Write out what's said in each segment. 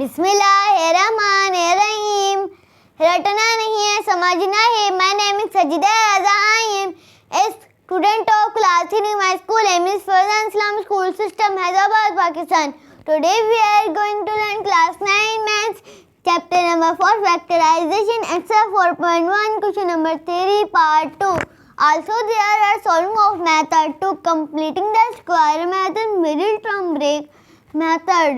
बिस्मिल्लाहिर्रहमानिर्रहीम। रटना नहीं है, समझना है। My name is Sajida Raza. I am a student of class 3 in my school. Name is Fazan Islam School System, Hyderabad, Pakistan. Today we are going to learn class 9 maths, chapter number 4, Factorization, exercise 4.1, question number 3, part 2. Also there are solving of method to completing the square method, middle term break method.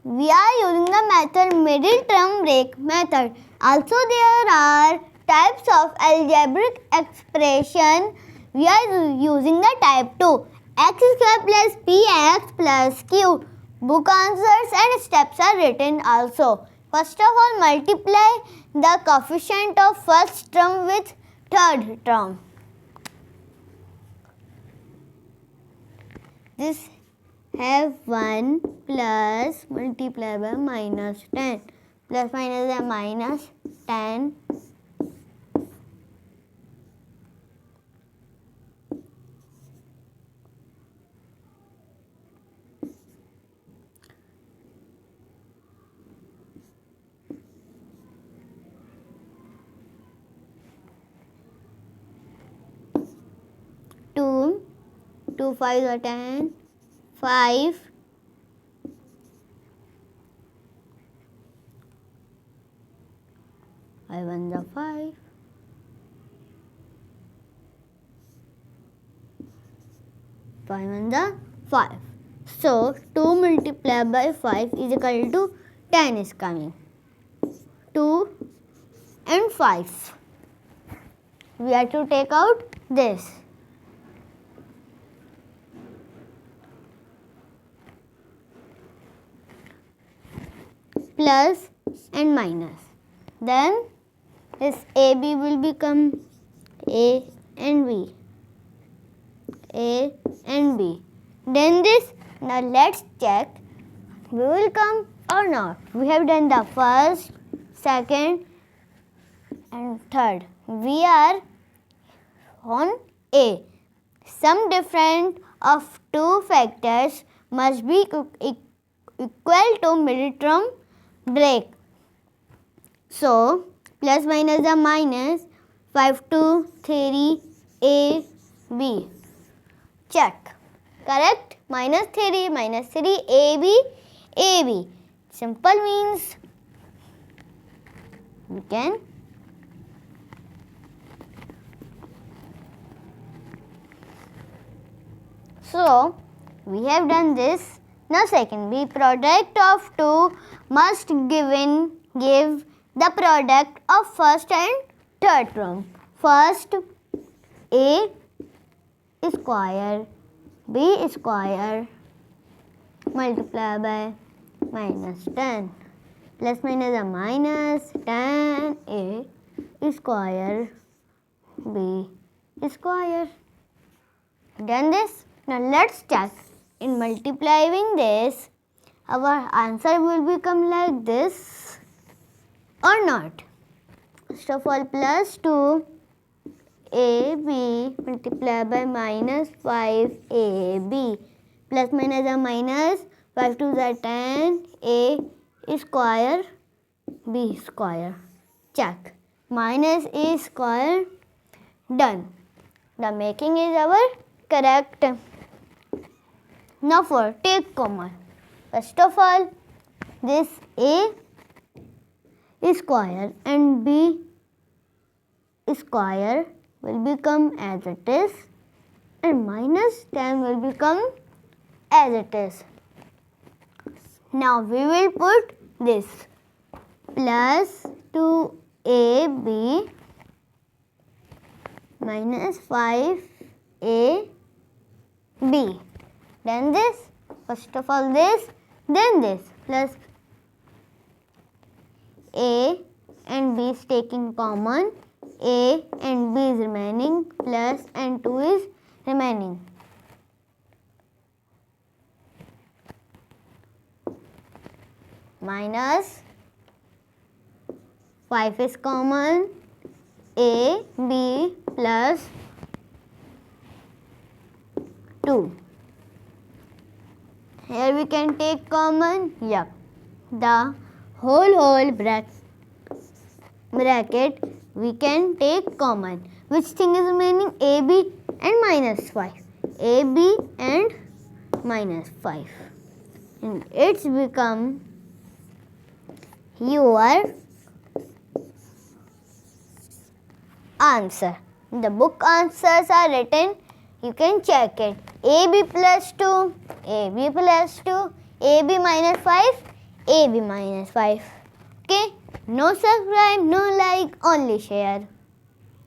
We are using the method middle term break method. Also there are types of algebraic expression. We are using the type 2. X square plus px plus q. Book answers and steps are written also. First of all, multiply the coefficient of first term with third term. This have 1 plus multiplied by minus 10 plus minus a minus 10 2 5 are 10 5 5 1 the 5 5 1 the 5. So 2 multiplied by 5 is equal to 10 is coming. 2 and 5. We have to take out this. Plus and minus. Then this AB will become A and B. A and B. Then this, now let's check we will come or not. We have done the first, second and third. We are on A. Sum difference of two factors must be equal to middle term break. So plus minus the minus 5 2 3 A B. Check. Correct? Minus 3 minus 3 A B A B. Simple means we can so we have done this. Now second, B product of two must give the product of first and third term. First A square B square multiplied by minus 10 plus minus a minus 10 A square B square. Done this. Now let's check. In multiplying this, our answer will become like this or not. First of all, plus 2 AB multiplied by minus 5 AB plus minus a minus 5 to the 10 A square B square. Check. Minus A square. Done. The making is our correct. Now for take common. First of all, this A square and B square will become as it is and minus 10 will become as it is. Now we will put this plus 2AB minus 5AB. Then this, first of all this, then this, plus A and B is taking common, A and B is remaining, plus and 2 is remaining. Minus 5 is common, A, B plus 2. Here we can take common, yeah. the whole bracket we can take common. Which thing is remaining? AB and minus 5. AB and minus 5. And it's become your answer. The book answers are written. You can check it. AB plus 2, AB plus 2, AB minus 5, AB minus 5. Okay? No subscribe, no like, only share.